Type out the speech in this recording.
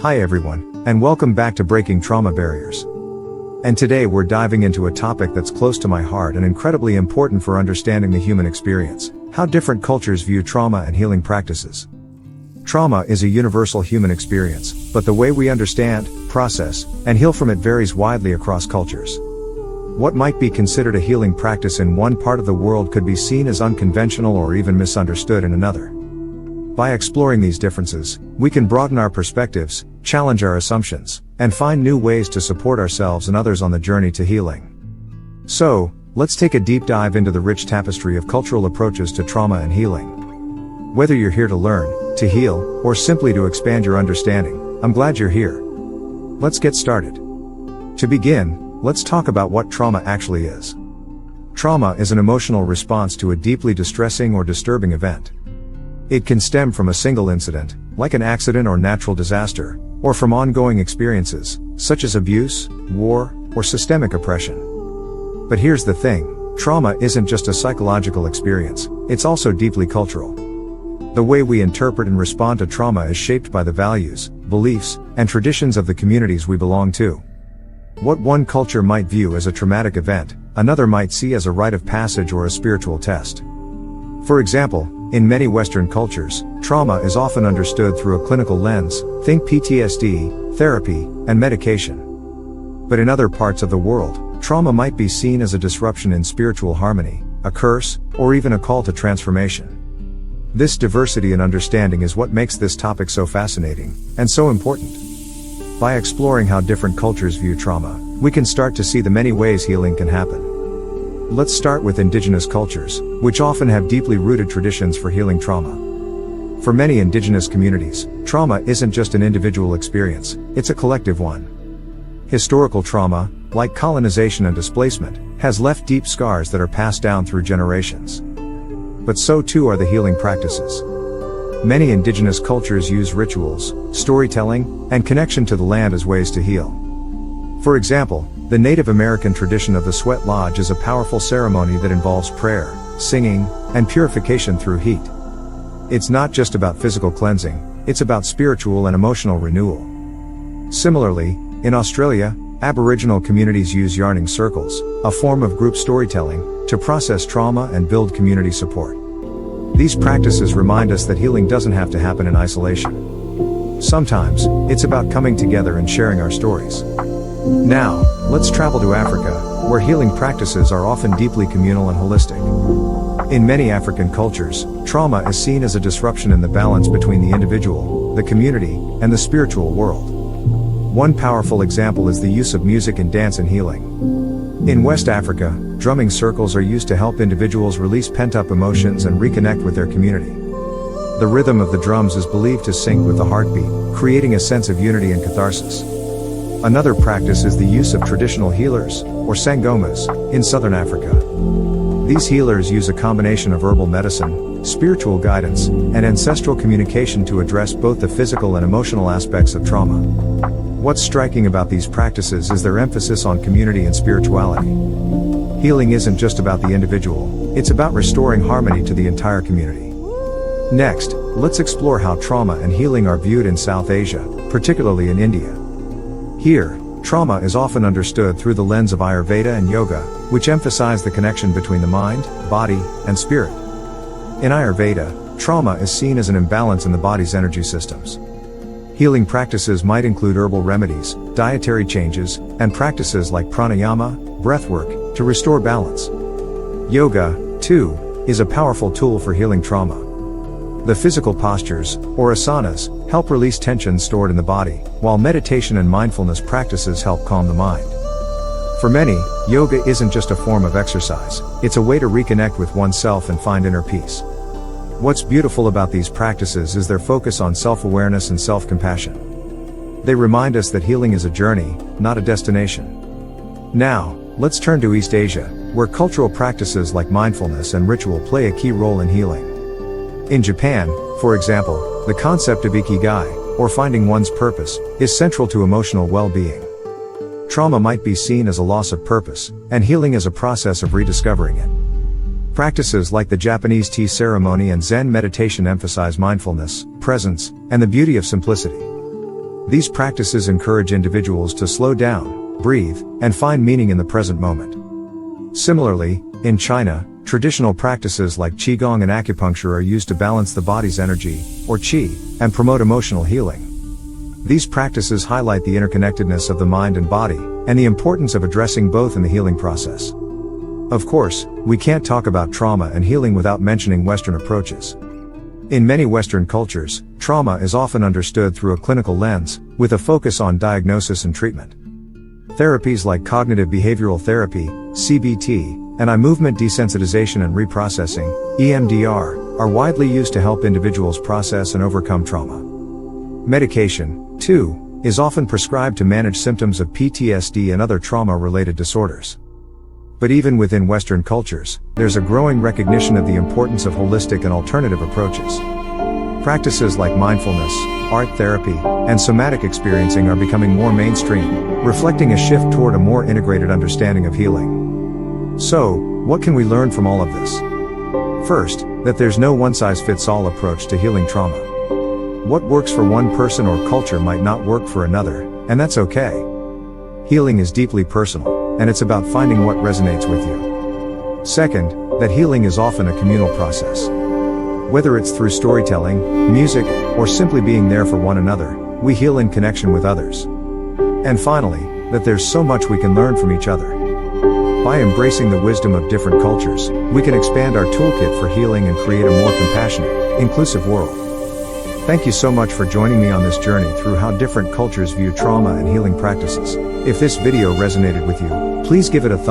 Hi everyone, and welcome back to Breaking Trauma Barriers. And today we're diving into a topic that's close to my heart and incredibly important for understanding the human experience: how different cultures view trauma and healing practices. Trauma is a universal human experience, but the way we understand, process, and heal from it varies widely across cultures. What might be considered a healing practice in one part of the world could be seen as unconventional or even misunderstood in another. By exploring these differences, we can broaden our perspectives, challenge our assumptions, and find new ways to support ourselves and others on the journey to healing. So, let's take a deep dive into the rich tapestry of cultural approaches to trauma and healing. Whether you're here to learn, to heal, or simply to expand your understanding, I'm glad you're here. Let's get started. To begin, let's talk about what trauma actually is. Trauma is an emotional response to a deeply distressing or disturbing event. It can stem from a single incident, like an accident or natural disaster, or from ongoing experiences, such as abuse, war, or systemic oppression. But here's the thing: trauma isn't just a psychological experience, it's also deeply cultural. The way we interpret and respond to trauma is shaped by the values, beliefs, and traditions of the communities we belong to. What one culture might view as a traumatic event, another might see as a rite of passage or a spiritual test. For example, in many Western cultures, trauma is often understood through a clinical lens, think PTSD, therapy, and medication. But in other parts of the world, trauma might be seen as a disruption in spiritual harmony, a curse, or even a call to transformation. This diversity in understanding is what makes this topic so fascinating, and so important. By exploring how different cultures view trauma, we can start to see the many ways healing can happen. Let's start with indigenous cultures, which often have deeply rooted traditions for healing trauma. For many indigenous communities, trauma isn't just an individual experience, it's a collective one. Historical trauma, like colonization and displacement, has left deep scars that are passed down through generations. But so too are the healing practices. Many indigenous cultures use rituals, storytelling, and connection to the land as ways to heal. For example, the Native American tradition of the Sweat Lodge is a powerful ceremony that involves prayer, singing, and purification through heat. It's not just about physical cleansing, it's about spiritual and emotional renewal. Similarly, in Australia, Aboriginal communities use yarning circles, a form of group storytelling, to process trauma and build community support. These practices remind us that healing doesn't have to happen in isolation. Sometimes, it's about coming together and sharing our stories. Now, let's travel to Africa, where healing practices are often deeply communal and holistic. In many African cultures, trauma is seen as a disruption in the balance between the individual, the community, and the spiritual world. One powerful example is the use of music and dance in healing. In West Africa, drumming circles are used to help individuals release pent-up emotions and reconnect with their community. The rhythm of the drums is believed to sync with the heartbeat, creating a sense of unity and catharsis. Another practice is the use of traditional healers, or sangomas, in southern Africa. These healers use a combination of herbal medicine, spiritual guidance, and ancestral communication to address both the physical and emotional aspects of trauma. What's striking about these practices is their emphasis on community and spirituality. Healing isn't just about the individual, it's about restoring harmony to the entire community. Next, let's explore how trauma and healing are viewed in South Asia, particularly in India. Here, trauma is often understood through the lens of Ayurveda and yoga, which emphasize the connection between the mind, body, and spirit. In Ayurveda, trauma is seen as an imbalance in the body's energy systems. Healing practices might include herbal remedies, dietary changes, and practices like pranayama, breathwork, to restore balance. Yoga, too, is a powerful tool for healing trauma. The physical postures, or asanas, help release tension stored in the body, while meditation and mindfulness practices help calm the mind. For many, yoga isn't just a form of exercise, it's a way to reconnect with oneself and find inner peace. What's beautiful about these practices is their focus on self-awareness and self-compassion. They remind us that healing is a journey, not a destination. Now, let's turn to East Asia, where cultural practices like mindfulness and ritual play a key role in healing. In Japan, for example, the concept of ikigai, or finding one's purpose, is central to emotional well-being. Trauma might be seen as a loss of purpose, and healing as a process of rediscovering it. Practices like the Japanese tea ceremony and Zen meditation emphasize mindfulness, presence, and the beauty of simplicity. These practices encourage individuals to slow down, breathe, and find meaning in the present moment. Similarly, in China, traditional practices like Qigong and acupuncture are used to balance the body's energy, or qi, and promote emotional healing. These practices highlight the interconnectedness of the mind and body, and the importance of addressing both in the healing process. Of course, we can't talk about trauma and healing without mentioning Western approaches. In many Western cultures, trauma is often understood through a clinical lens, with a focus on diagnosis and treatment. Therapies like cognitive behavioral therapy, CBT, and eye movement desensitization and reprocessing, EMDR, are widely used to help individuals process and overcome trauma. Medication, too, is often prescribed to manage symptoms of PTSD and other trauma-related disorders. But even within Western cultures, there's a growing recognition of the importance of holistic and alternative approaches. Practices like mindfulness, art therapy, and somatic experiencing are becoming more mainstream, reflecting a shift toward a more integrated understanding of healing. So, what can we learn from all of this? First, that there's no one-size-fits-all approach to healing trauma. What works for one person or culture might not work for another, and that's okay. Healing is deeply personal, and it's about finding what resonates with you. Second, that healing is often a communal process. Whether it's through storytelling, music, or simply being there for one another, we heal in connection with others. And finally, that there's so much we can learn from each other. By embracing the wisdom of different cultures, we can expand our toolkit for healing and create a more compassionate, inclusive world. Thank you so much for joining me on this journey through how different cultures view trauma and healing practices. If this video resonated with you, please give it a thumbs